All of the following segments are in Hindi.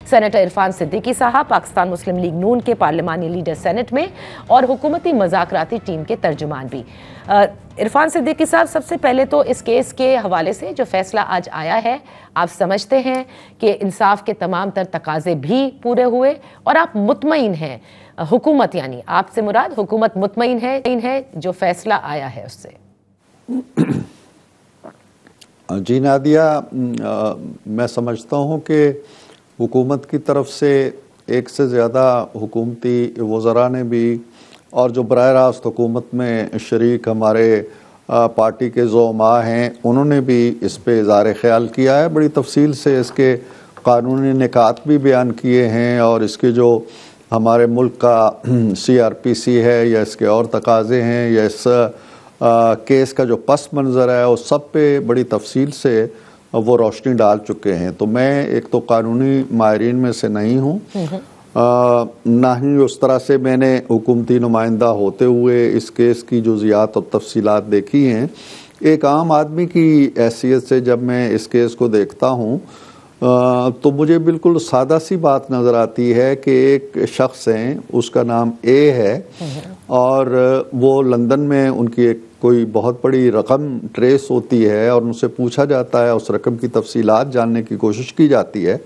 सेनेटर इरफान सिद्दीकी साहब पाकिस्तान मुस्लिम लीग नून के पार्लिमानी लीडर सेनेट में और हुकूमती मज़ाकराती टीम के तर्जुमान भी। इरफान सिद्दीकी साहब, सबसे पहले तो इस केस के हवाले से जो फैसला आज आया है, आप समझते हैं कि इंसाफ के तमाम तर तकाजे भी पूरे हुए और आप मुतमईन हैं, हुकूमत यानी आपसे मुराद हुकूमत मुतमईन है जो फैसला आया है उससे? जी नादिया, मैं समझता हूँ कि हुकूमत की तरफ से एक से ज़्यादा हुकूमती वज़रा ने भी और जो बराह रास्त हुकूमत में शरीक हमारे पार्टी के ज़ोमा हैं, उन्होंने भी इस पे इज़हार ख़याल किया है। बड़ी तफसील से इसके कानूनी निकात भी बयान किए हैं और इसके जो हमारे मुल्क का CRPC है या इसके और तकाज़े हैं या इस केस का जो पस मंज़र है उस सब पे बड़ी तफसील से वो रोशनी डाल चुके हैं। तो मैं एक तो कानूनी माहिरीन में से नहीं हूँ, ना ही उस तरह से मैंने हुकूमती नुमाइंदा होते हुए इस केस की जुज़ियात और तफसीलात देखी हैं। एक आम आदमी की हैसियत से जब मैं इस केस को देखता हूँ तो मुझे बिल्कुल सादा सी बात नज़र आती है कि एक शख्स हैं, उसका नाम ए है और वो लंदन में उनकी एक कोई बहुत बड़ी रकम ट्रेस होती है और उनसे पूछा जाता है, उस रकम की तफसीलात जानने की कोशिश की जाती है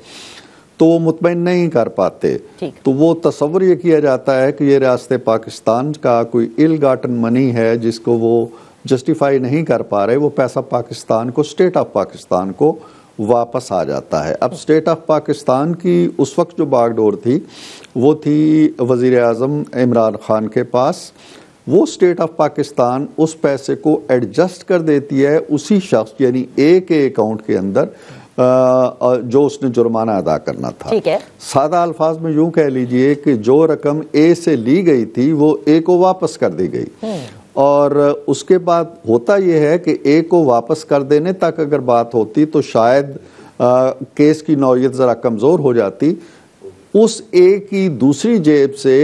तो वो मुतमईन नहीं कर पाते। तो वो तस्वर ये किया जाता है कि ये रियासत पाकिस्तान का कोई इल गाटन मनी है जिसको वो जस्टिफाई नहीं कर पा रहे। वो पैसा पाकिस्तान को, स्टेट ऑफ पाकिस्तान को वापस आ जाता है। अब स्टेट ऑफ पाकिस्तान की उस वक्त जो बागडोर थी वो थी वज़ीर आज़म इमरान खान के पास। वो स्टेट ऑफ पाकिस्तान उस पैसे को एडजस्ट कर देती है उसी शख्स यानी ए के अकाउंट के अंदर जो उसने जुर्माना अदा करना था। ठीक है। सादा अल्फाज में यूं कह लीजिए कि जो रकम ए से ली गई थी वो ए को वापस कर दी गई और उसके बाद होता यह है कि ए को वापस कर देने तक अगर बात होती तो शायद केस की नौयत ज़रा कमज़ोर हो जाती। उस ए की दूसरी जेब से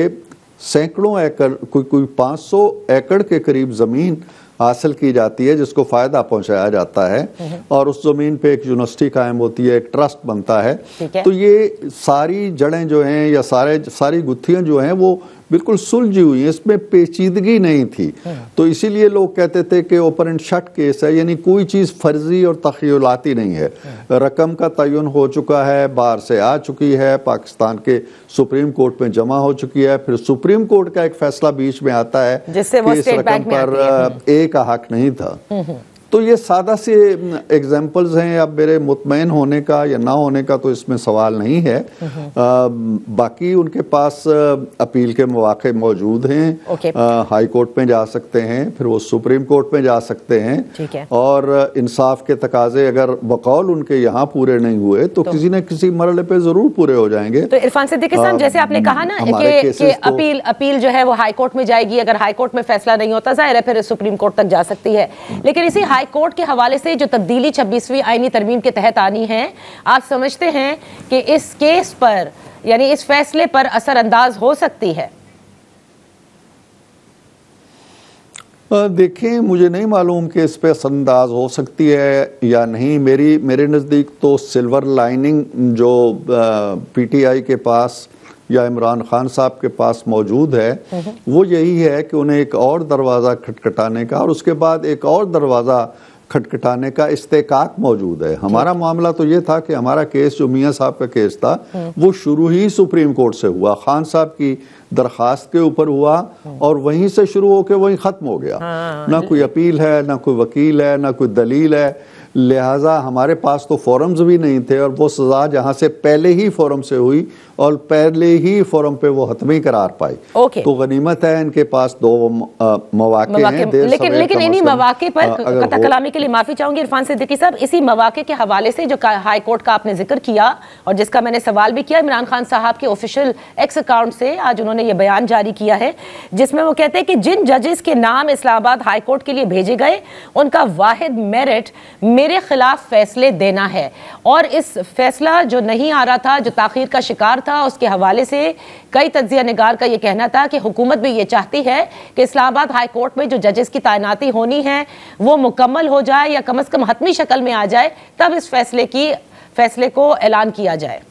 सैकड़ों एकड़, कोई 500 एकड़ के करीब ज़मीन हासिल की जाती है जिसको फ़ायदा पहुंचाया जाता है और उस ज़मीन पे एक यूनिवर्सिटी कायम होती है, एक ट्रस्ट बनता है। तो ये सारी जड़ें जो हैं या सारी गुत्थियां जो हैं वो बिल्कुल सुलझी हुई है, इसमें पेचीदगी नहीं थी। तो इसीलिए लोग कहते थे कि ओपन एंड शट केस है, यानी कोई चीज़ फर्जी और तखयलाती नहीं है। रकम का तयन हो चुका है, बाहर से आ चुकी है, पाकिस्तान के सुप्रीम कोर्ट में जमा हो चुकी है, फिर सुप्रीम कोर्ट का एक फैसला बीच में आता है कि इस रकम पर ए का हक नहीं था। तो ये सादा से एग्जाम्पल्स हैं। अब मेरे मुतमईन होने का या ना होने का तो इसमें सवाल नहीं है। बाकी उनके पास अपील के मौके मौजूद हैं। हाई कोर्ट में जा सकते हैं, फिर वो सुप्रीम कोर्ट में जा सकते हैं और इंसाफ के तकाजे अगर बकौल उनके यहाँ पूरे नहीं हुए तो किसी न किसी मरहले पे जरूर पूरे हो जाएंगे। तो इरफान सिद्दीकी साहब, जैसे आपने कहा ना कि अपील जो है वो हाई कोर्ट में जाएगी, अगर हाई कोर्ट में फैसला नहीं होता जाहिर है फिर सुप्रीम कोर्ट तक जा सकती है। लेकिन इसी हाई कोर्ट के हवाले से जो तब्दीली 26वीं आईनी तरमीम के तहत आनी है, आप समझते हैं कि इस केस पर यानी इस फैसले पर असरअंदाज हो सकती है? देखिए, मुझे नहीं मालूम कि इस पे असरअंदाज हो सकती है या नहीं। मेरे नज़दीक तो सिल्वर लाइनिंग जो PTI के पास या इमरान खान साहब के पास मौजूद है वो यही है कि उन्हें एक और दरवाज़ा खटखटाने का और उसके बाद एक और दरवाज़ा खटखटाने का इस्तेकाक मौजूद है। हमारा मामला तो ये था कि हमारा केस जो मियाँ साहब का केस था वो शुरू ही सुप्रीम कोर्ट से हुआ, खान साहब की दरखास्त के ऊपर हुआ और वहीं से शुरू होकर वहीं ख़त्म हो गया। ना कोई अपील है, ना कोई वकील है, ना कोई दलील है। लिहाजा हमारे पास तो फोरम्स भी नहीं थे और वो सज़ा जहाँ से पहले ही फोरम से हुई और पहले ही फोरम पे वो हतमी करार पाई। तो गनीमत है इनके पास दो मौके हैं। लेकिन इन्हीं मौके पर कता कलामी के लिए माफ़ी चाहूंगी इरफान सिद्दीकी साहब, इसी मौके के हवाले से जो हाई कोर्ट का आपने जिक्र किया और जिसका मैंने सवाल भी किया, इमरान खान साहब के ऑफिशियल एक्स अकाउंट से आज उन्होंने ये बयान जारी किया है जिसमें वो कहते हैं कि जिन जजेस के नाम इस्लामाबाद हाई कोर्ट के लिए भेजे गए उनका वाहिद मेरिट मेरे खिलाफ फैसले देना है और इस फैसला जो नहीं आ रहा था, जो ताखीर का शिकार था, उसके हवाले से कई तज्जिया निगार का ये कहना था कि हुकूमत भी ये चाहती है कि इस्लामाबाद हाई कोर्ट में जो जजेस की तैनाती होनी है वो मुकम्मल हो जाए या कम से कम हतमी शक्ल में आ जाए, तब इस फैसले को ऐलान किया जाए।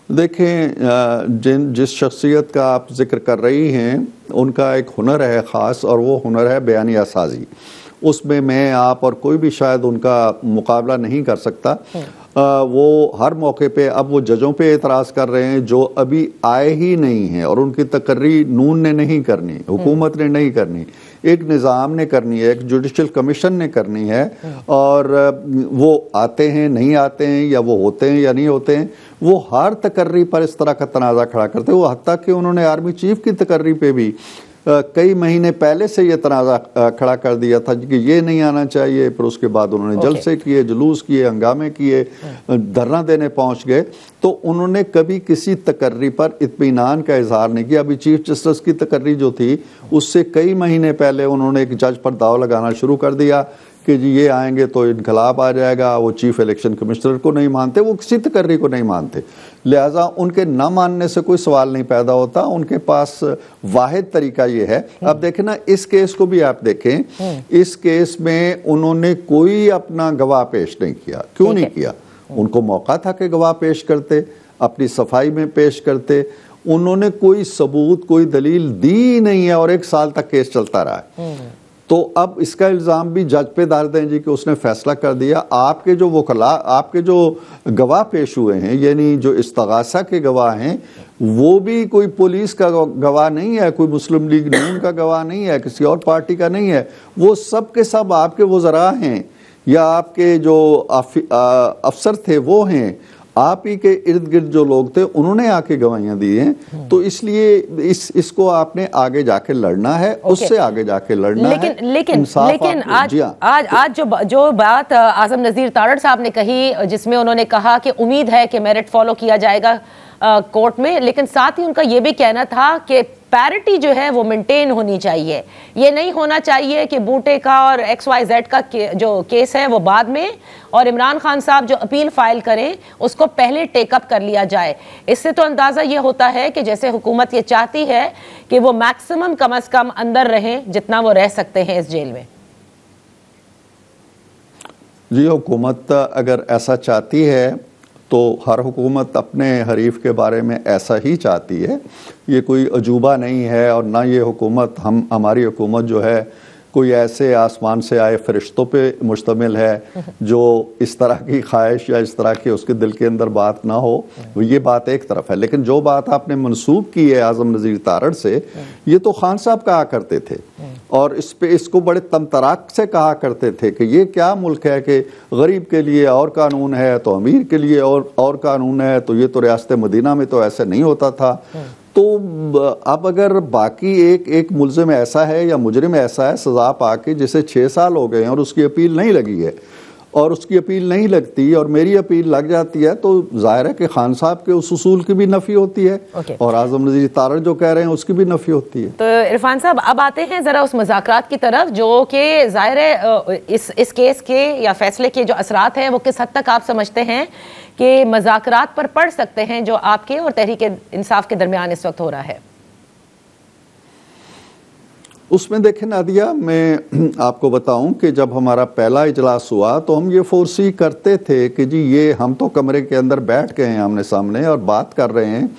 देखें, जिस शख्सियत का आप जिक्र कर रही हैं उनका एक हुनर है ख़ास, और वो हुनर है बयानिया साजी। उसमें मैं, आप और कोई भी शायद उनका मुकाबला नहीं कर सकता। वो हर मौके पे, अब वो जजों पे एतराज़ कर रहे हैं जो अभी आए ही नहीं हैं, और उनकी तकर्री नून ने नहीं करनी, हुकूमत ने नहीं करनी, एक निज़ाम ने करनी है, एक जुडिशल कमीशन ने करनी है। और वो आते हैं, नहीं आते हैं, या वो होते हैं या नहीं होते हैं, वो हर तकर्री पर इस तरह का तनाज़ा खड़ा करते हैं। वो हत्ता कि उन्होंने आर्मी चीफ की तकर्री पे भी कई महीने पहले से ये तनाज़ा खड़ा कर दिया था कि ये नहीं आना चाहिए। फिर उसके बाद उन्होंने जलसे किए, जुलूस किए, हंगामे किए, धरना देने पहुंच गए। तो उन्होंने कभी किसी तकर्री पर इत्मीनान का इजहार नहीं किया। अभी चीफ जस्टिस की तकर्री जो थी उससे कई महीने पहले उन्होंने एक जज पर दाव लगाना शुरू कर दिया कि जी ये आएंगे तो इनकलाब आ जाएगा। वो चीफ इलेक्शन कमिश्नर को नहीं मानते, वो किसी तकर्री को नहीं मानते, लिहाजा उनके न मानने से कोई सवाल नहीं पैदा होता। उनके पास वाहिद तरीका ये है। अब देखें ना, इस केस को भी आप देखें, इस केस में उन्होंने कोई अपना गवाह पेश नहीं किया। क्यों नहीं किया? उनको मौका था कि गवाह पेश करते, अपनी सफाई में पेश करते। उन्होंने कोई सबूत, कोई दलील दी नहीं है, और 1 साल तक केस चलता रहा है। तो अब इसका इल्ज़ाम भी जज पे डाल दें जी कि उसने फैसला कर दिया। आपके जो वकला, आपके जो गवाह पेश हुए हैं, यानी जो इस्तगासा के गवाह हैं, वो भी कोई पुलिस का गवाह नहीं है, कोई मुस्लिम लीग नून का गवाह नहीं है, किसी और पार्टी का नहीं है। वो सब के सब आपके वज़रा हैं, या आपके जो अफसर थे वो हैं, आप ही के इर्द गिर्द जो लोग थे उन्होंने आके गवाहियां दी हैं। तो इसलिए इसको आपने आगे जाके लड़ना है, उससे आगे जाके लड़ना है। लेकिन आज जो बात आजम नज़ीर तारड़ साहब ने कही, जिसमें उन्होंने कहा कि उम्मीद है कि मेरिट फॉलो किया जाएगा कोर्ट में, लेकिन साथ ही उनका यह भी कहना था कि पैरिटी जो है वो मेंटेन होनी चाहिए। ये नहीं होना चाहिए कि बूटे का और XYZ का जो केस है वो बाद में, और इमरान खान साहब जो अपील फाइल करें उसको पहले टेकअप कर लिया जाए। इससे तो अंदाज़ा ये होता है कि जैसे हुकूमत ये चाहती है कि वो मैक्सिमम कम से कम अंदर रहें जितना वो रह सकते हैं इस जेल में। जी, हुकूमत अगर ऐसा चाहती है तो हर हुकूमत अपने हरीफ के बारे में ऐसा ही चाहती है। ये कोई अजूबा नहीं है, और ना ये हुकूमत, हमारी हुकूमत जो है कोई ऐसे आसमान से आए फरिश्तों पे मुश्तमिल है जो इस तरह की ख्वाहिश या इस तरह की उसके दिल के अंदर बात ना हो। ये बात एक तरफ है, लेकिन जो बात आपने मंसूब की है आज़म नज़ीर तारड़ से, ये तो खान साहब कहा करते थे, और इसको बड़े तमतराक से कहा करते थे कि ये क्या मुल्क है कि गरीब के लिए और कानून है तो अमीर के लिए और कानून है, तो ये तो रियासत मदीना में तो ऐसे नहीं होता था। तो अब अगर बाकी एक मुल्ज़िम ऐसा है या मुजरिम ऐसा है सज़ा पाके जिसे 6 साल हो गए हैं और उसकी अपील नहीं लगी है, और उसकी अपील नहीं लगती और मेरी अपील लग जाती है, तो जाहिर है कि खान साहब के उस उसूल की भी नफ़ी होती है, और आज़म नज़ीर तारड़ जो कह रहे हैं उसकी भी नफ़ी होती है। तो इरफान साहब, अब आते हैं ज़रा उस मुज़ाकरात की तरफ, जो कि ज़ाहिर है इस केस के या फैसले के जो असरात हैं वो किस हद तक आप समझते हैं कि मज़ाकरात पर पड़ सकते हैं जो आपके और तहरीक इंसाफ के दरमियान इस वक्त हो रहा है? उसमें देखें नादिया, मैं आपको बताऊं कि जब हमारा पहला इजलास हुआ तो हम ये फोर्सी करते थे कि जी ये हम तो कमरे के अंदर बैठ गए हैं आमने सामने और बात कर रहे हैं,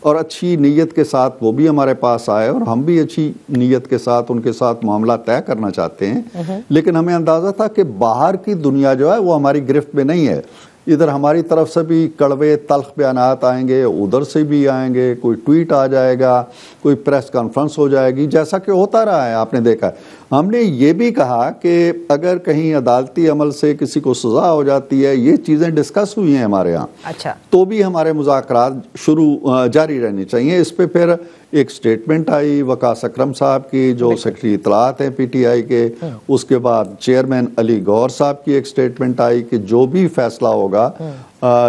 और अच्छी नीयत के साथ वो भी हमारे पास आए और हम भी अच्छी नीयत के साथ उनके साथ मामला तय करना चाहते हैं। लेकिन हमें अंदाज़ा था कि बाहर की दुनिया जो है वो हमारी गिरफ्त में नहीं है। इधर हमारी तरफ से भी कड़वे तल्ख बयानात आएंगे, उधर से भी आएंगे, कोई ट्वीट आ जाएगा, कोई प्रेस कॉन्फ्रेंस हो जाएगी, जैसा कि होता रहा है, आपने देखा। हमने ये भी कहा कि अगर कहीं अदालती अमल से किसी को सज़ा हो जाती है, ये चीज़ें डिस्कस हुई हैं हमारे यहाँ, अच्छा, तो भी हमारे मुज़ाकरात जारी रहनी चाहिए। इस पर फिर एक स्टेटमेंट आई वकास अकरम साहब की, जो सेक्रेटरी इत्तलात हैं PTI के। उसके बाद चेयरमैन अली गौर साहब की एक स्टेटमेंट आई कि जो भी फैसला होगा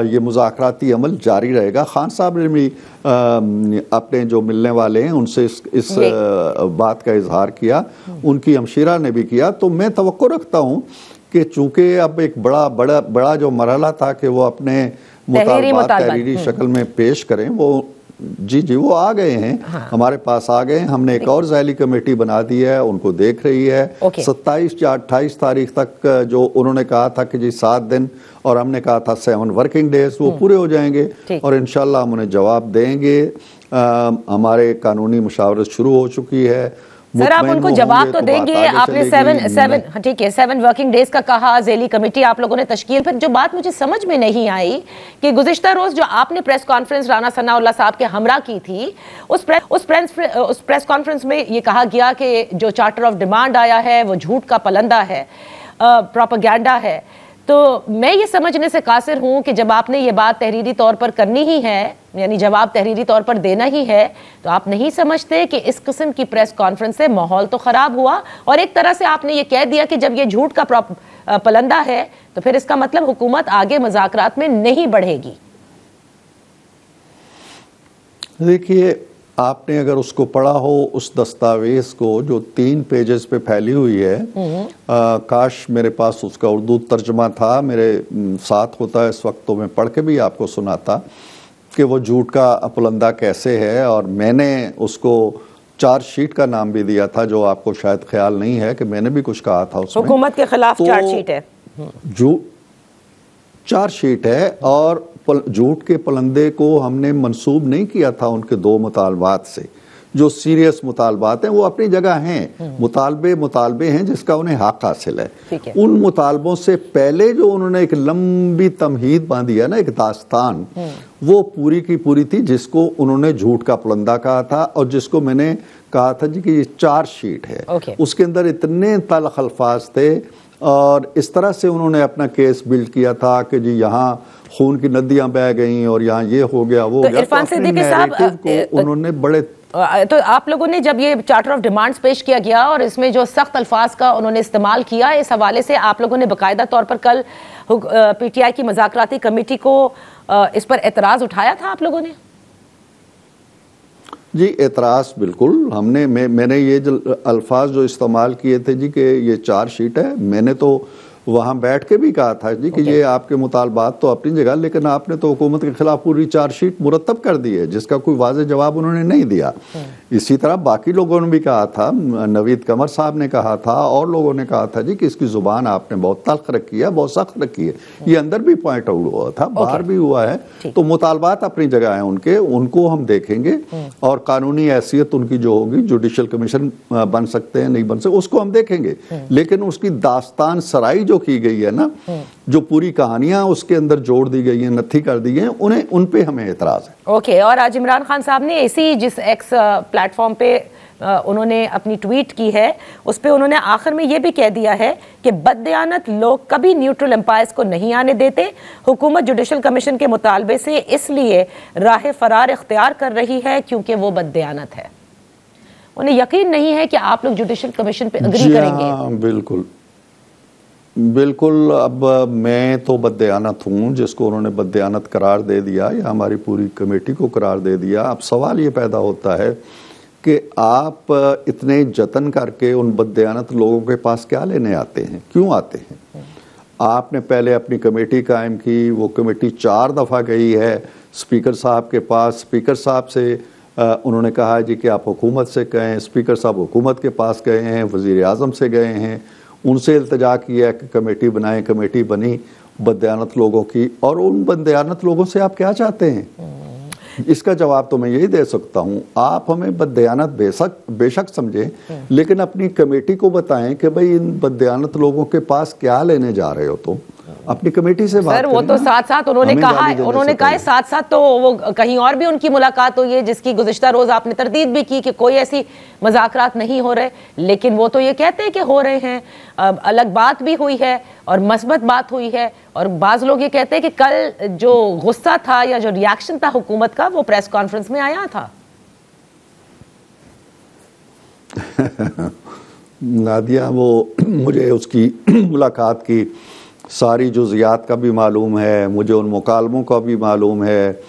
ये मुज़ाकराती अमल जारी रहेगा। खान साहब ने भी अपने जो मिलने वाले हैं उनसे इस बात का इजहार किया, उनकी हमशीरा ने भी किया। तो मैं तवक्को रखता हूँ कि चूंकि अब एक बड़ा जो मरहला था कि वो अपने मुतालबात तहरीरी शक्ल में पेश करें, वो जी जी, वो आ गए हैं। हाँ। हमारे पास आ गए हैं। हमने एक और ज़ैली कमेटी बना दी है, उनको देख रही है। 27 या 28 तारीख तक जो उन्होंने कहा था कि जी 7 दिन और हमने कहा था 7 वर्किंग डेज, वो पूरे हो जाएंगे और इंशाल्लाह हम उन्हें जवाब देंगे। हमारे कानूनी मुशावरत शुरू हो चुकी है। सर आप उनको जवाब तो देंगे। आपने 7 वर्किंग डेज का कहा, ज़ैली कमेटी आप लोगों ने तश्कील। फिर जो बात मुझे समझ में नहीं आई कि गुज़िश्ता रोज जो आपने प्रेस कॉन्फ्रेंस राना सनाउल्लाह साहब के हमरा की थी, उस प्रेस कॉन्फ्रेंस में ये कहा गया कि जो चार्टर ऑफ डिमांड आया है वो झूठ का पलंदा है, प्रोपेगेंडा है। तो मैं ये समझने से कासिर हूं कि जब आपने ये बात तहरीरी तौर पर करनी ही है, यानी जवाब तहरीरी तौर पर देना ही है, तो आप नहीं समझते कि इस किस्म की प्रेस कॉन्फ्रेंस से माहौल तो खराब हुआ और एक तरह से आपने ये कह दिया कि जब ये झूठ का पलंदा है तो फिर इसका मतलब हुकूमत आगे मुज़ाकरात में नहीं बढ़ेगी। देखिए, आपने अगर उसको पढ़ा हो, उस दस्तावेज को जो 3 पेजेस पे फैली हुई है, काश मेरे पास उसका उर्दू तर्जमा था, मेरे साथ होता है इस वक्त तो मैं पढ़ के भी आपको सुनाता कि वो झूठ का अपलंदा कैसे है। और मैंने उसको चार्जशीट का नाम भी दिया था, जो आपको शायद ख्याल नहीं है कि मैंने भी कुछ कहा था उसमें। हुकूमत के खिलाफ चार्जशीट है, चार्जशीट है। और झूठ के पलंदे को हमने मंसूब नहीं किया था उनके 2 मुतालबात से, जो सीरियस मुतालबात हैं वो अपनी जगह हैं। मुतालबे हैं जिसका उन्हें हक हासिल है। उन मुतालबों से पहले जो उन्होंने एक लंबी तमहीद बांधी है ना, एक दास्तान, वो पूरी की पूरी थी, जिसको उन्होंने झूठ का पलंदा कहा था और जिसको मैंने कहा था जी कि ये चार्जशीट है। उसके अंदर इतने तल्ख अल्फाज थे और इस तरह से उन्होंने अपना केस बिल्ड किया था कि जी यहाँ खून की नदियां बह गई और यहाँ ये हो गया वो हो गया। इरफान सिद्दीकी साहब, उन्होंने बड़े तो आप लोगों ने जब ये चार्टर ऑफ डिमांड्स पेश किया गया और इसमें जो सख्त अल्फाज का उन्होंने इस्तेमाल किया, इस हवाले से आप लोगों ने बाकायदा तौर पर कल पीटीआई की मुज़ाकराती कमेटी को इस पर एतराज़ उठाया था आप लोगों ने? जी, एतराज़ बिल्कुल हमने मैंने ये जो अल्फाज जो इस्तेमाल किए थे जी कि ये चार्जशीट है, मैंने तो वहाँ बैठ के भी कहा था जी कि ये आपके मुतालबात तो अपनी जगह, लेकिन आपने तो हुकूमत के खिलाफ पूरी चार्जशीट मुरतब कर दी है, जिसका कोई वाज़ेह जवाब उन्होंने नहीं दिया। इसी तरह बाकी लोगों ने भी कहा था, नवीद कमर साहब ने कहा था और लोगों ने कहा था जी कि इसकी ज़ुबान आपने बहुत तल्ख रखी है, बहुत सख्त रखी है। ये अंदर भी पॉइंट आउट हुआ था, बाहर भी हुआ है। तो मुतालबात अपनी जगह हैं उनके, उनको हम देखेंगे और कानूनी हैसियत उनकी जो होगी, जुडिशल कमीशन बन सकते हैं नहीं बन सकते, उसको हम देखेंगे। लेकिन उसकी दास्तान सराई जो की गई है ना, जो पूरी कहानियां उसके अंदर जोड़ दी गई हैं, नथी कर दी हैं, उन पे हमें एतराज है। ओके। और आज इमरान खान साहब ने इसी जिस एक्स प्लेटफॉर्म पे उन्होंने अपनी ट्वीट की है, उस पे उन्होंने आखिर में ये भी कह दिया है कि बददयानत लोग कभी न्यूट्रल एम्पायर्स को नहीं आने देते। हुकूमत जुडिशल कमीशन के मुतालबे से इसलिए राह फरार इख्तियार कर रही है क्योंकि वो बददयानत है। उन्हें यकीन नहीं है कि आप लोग जुडिशल कमीशन पे अग्री करेंगे। बिल्कुल बिल्कुल। अब मैं तो बददयानत हूँ, जिसको उन्होंने बददयानत करार दे दिया या हमारी पूरी कमेटी को करार दे दिया। अब सवाल ये पैदा होता है कि आप इतने जतन करके उन बददयानत लोगों के पास क्या लेने आते हैं, क्यों आते हैं? आपने पहले अपनी कमेटी कायम की, वो कमेटी 4 दफ़ा गई है स्पीकर साहब के पास। स्पीकर साहब से उन्होंने कहा जी कि आप हुकूमत से कहें। स्पीकर साहब हुकूमत के पास गए हैं, वज़ीर आज़म से गए हैं, उनसे इल्तजा किया कि कमेटी बनाएं। कमेटी बनी बददयानत लोगों की, और उन बददयानत लोगों से आप क्या चाहते हैं? इसका जवाब तो मैं यही दे सकता हूं, आप हमें बददयानत बेशक समझें, लेकिन अपनी कमेटी को बताएं कि भाई इन बददयानत लोगों के पास क्या लेने जा रहे हो तुम। अपनी कमेटी से बात सर, वो तो साथ साथ उन्होंने कहा साथ साथ तो वो कहीं और भी उनकी मुलाकात हुई है, जिसकी गुज़िश्ता रोज आपने तरदीद भी की कि कोई ऐसी मुज़ाकरात नहीं हो रहे, लेकिन वो तो ये कहते हैं कि हो रहे हैं। अलग बात भी हुई है और मस्बत बात हुई है, और बाज़ लोग ये कहते हैं कि कल जो गुस्सा था या जो रिएक्शन था हुकूमत का, वो प्रेस कॉन्फ्रेंस में आया था। नादिया, वो मुझे उसकी मुलाकात की सारी जुज़ियात का भी मालूम है, मुझे उन मुकालमों का भी मालूम है।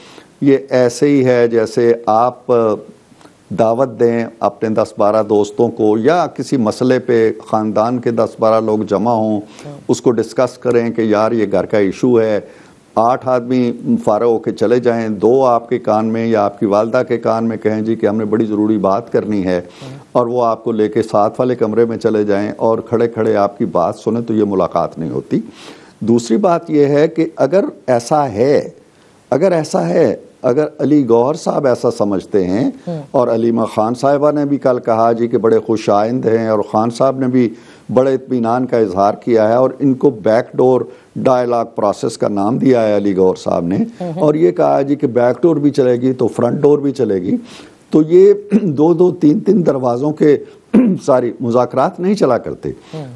ये ऐसे ही है जैसे आप दावत दें अपने 10-12 दोस्तों को, या किसी मसले पे ख़ानदान के 10-12 लोग जमा हों, उसको डिस्कस करें कि यार ये घर का इशू है, 8 आदमी फारग होकर चले जाएं, 2 आपके कान में या आपकी वालदा के कान में कहें जी कि हमने बड़ी ज़रूरी बात करनी है, और वो आपको लेके साथ वाले कमरे में चले जाएं और खड़े खड़े आपकी बात सुने, तो ये मुलाकात नहीं होती। दूसरी बात यह है कि अगर ऐसा है, अगर अली गौहर साहब ऐसा समझते हैं, और अलीमा खान साहिबा ने भी कल कहा जी कि बड़े खुश आइंद हैं, और खान साहब ने भी बड़े इत्मीनान का इजहार किया है, और इनको बैकडोर डायलॉग प्रोसेस का नाम दिया है अली गौहर साहब ने, और ये कहा जी कि बैकडोर भी चलेगी तो फ्रंट डोर भी चलेगी, तो ये 2-2, 3-3 दरवाज़ों के सारी मुज़ाकरात नहीं चला करते,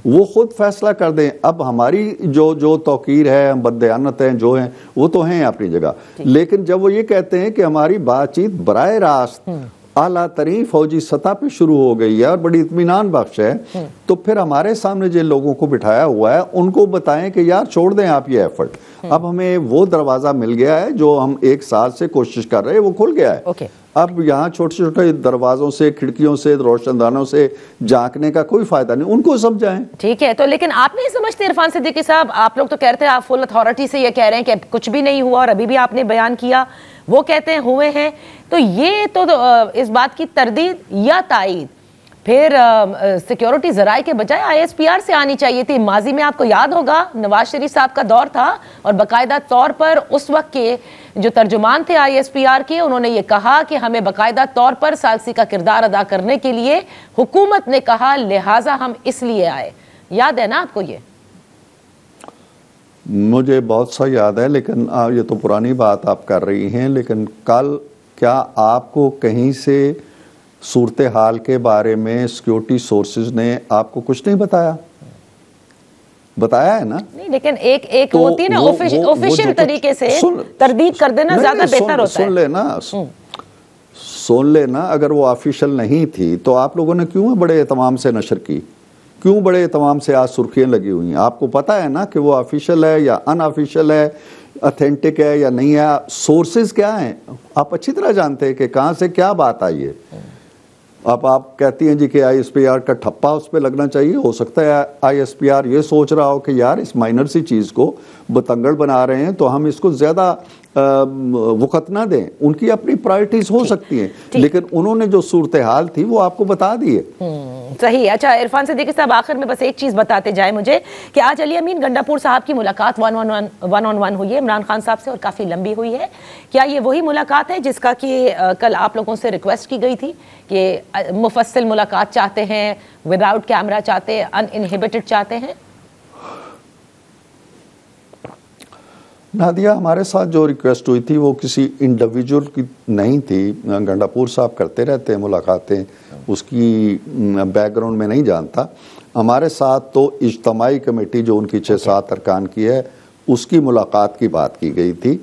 वो खुद फैसला कर दें। अब हमारी जो तौकीर है, हम बददयानत हैं जो हैं, वो तो हैं अपनी जगह, लेकिन जब वो ये कहते हैं कि हमारी बातचीत बराह रास्त आला तरीन फौजी सतह पे शुरू हो गई है और बड़ी इत्मीनान बख्श है, तो फिर हमारे सामने जिन लोगों को बिठाया हुआ है उनको बताएं कि यार छोड़ दें आप ये एफर्ट, अब हमें वो दरवाजा मिल गया है जो हम 1 साल से कोशिश कर रहे हैं, वो खुल गया है। अब यहाँ छोटे छोटे दरवाजों से, खिड़कियों से, रोशनदानों से झांकने का कोई फायदा नहीं, उनको समझाएं। ठीक है, तो लेकिन आप नहीं समझते इरफान सिद्दीकी साहब, आप लोग तो कहते हैं, आप फुल अथॉरिटी से ये कह रहे हैं कि कुछ भी नहीं हुआ, और अभी भी आपने बयान किया, वो कहते हैं हुए हैं, तो ये तो इस बात की तरदीद या तायीद फिर सिक्योरिटी जराए के बजाय ISPR से आनी चाहिए थी। माजी में आपको याद होगा नवाज शरीफ साहब का दौर था, और बाकायदा तौर पर उस वक्त के जो तर्जुमान थे ISPR के, उन्होंने ये कहा कि हमें बाकायदा तौर पर सालसी का किरदार अदा करने के लिए हुकूमत ने कहा, लिहाजा हम इसलिए आए। याद है ना आपको? ये मुझे बहुत सा याद है, लेकिन ये तो पुरानी बात आप कर रही हैं, लेकिन कल क्या आपको कहीं से सूरत हाल के बारे में सिक्योरिटी सोर्सेज ने आपको कुछ नहीं बताया है ना? नहीं, लेकिन एक तो होती है ना ऑफिशियल तरीके से तरदीद कर देना ज्यादा बेहतर होता है। सुन लेना, अगर वो ऑफिशियल नहीं थी तो आप लोगों ने क्यों बड़े एहतमाम से नशर की, क्यों बड़े एहतमाम से आज सुर्खियां लगी हुई हैं? आपको पता है ना कि वो ऑफिशियल है या अनऑफिशियल है, ऑथेंटिक है या नहीं है, सोर्सेज क्या हैं, आप अच्छी तरह जानते हैं कि कहाँ से क्या बात आई है। अब आप कहती हैं जी कि ISPR का ठप्पा उस पर लगना चाहिए, हो सकता है ISPR ये सोच रहा हो कि यार इस माइनर सी चीज़ को बतंगड़ बना रहे हैं तो हम इसको ज़्यादा वक़्त ना दें, उनकी अपनी प्रायोरिटीज हो सकती हैं, लेकिन उन्होंने जो सूरत हाल थी वो आपको बता दी है। सही। अच्छा इरफान सिद्दीकी साहब, आखिर में बस एक चीज़ बताते जाए मुझे कि आज अली अमीन गंडापुर साहब की मुलाकात वन ऑन वन हुई है इमरान खान साहब से, और काफ़ी लंबी हुई है। क्या ये वही मुलाकात है जिसका कि कल आप लोगों से रिक्वेस्ट की गई थी कि मुफस्सिल मुलाकात चाहते हैं, विदाउट कैमरा चाहते हैं, अनइनहिबिटेड चाहते हैं? नादिया, हमारे साथ जो रिक्वेस्ट हुई थी वो किसी इंडिविजुअल की नहीं थी। गंडापुर साहब करते रहते हैं मुलाकातें, उसकी बैकग्राउंड में नहीं जानता। हमारे साथ तो इज्तमाई कमेटी जो उनकी 6-7 अरकान की है उसकी मुलाकात की बात की गई थी।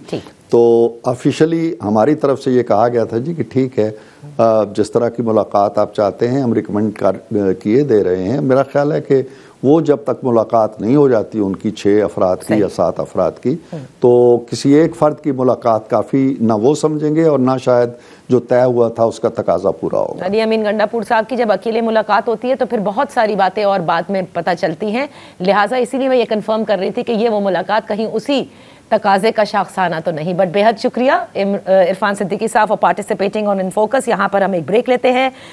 तो ऑफिशियली हमारी तरफ से ये कहा गया था जी कि ठीक है, जिस तरह की मुलाकात आप चाहते हैं हम रिकमेंड किए दे रहे हैं। मेरा ख्याल है कि वो जब तक मुलाकात नहीं हो जाती उनकी 6 अफराद की या 7 अफराद की, तो किसी एक फ़र्द की मुलाकात काफ़ी ना वो समझेंगे और ना शायद जो तय हुआ था उसका तकाजा पूरा होगा। अली अमीन गंडापुर साहब की जब अकेले मुलाकात होती है तो फिर बहुत सारी बातें और बाद में पता चलती हैं, लिहाजा इसीलिए मैं ये कंफर्म कर रही थी कि ये वो मुलाकात कहीं उसी तकाजे का शाखसाना तो नहीं। बट बेहद शुक्रिया इरफान सिद्दीकी साहब for participating on in focus. यहाँ पर हम एक ब्रेक लेते हैं।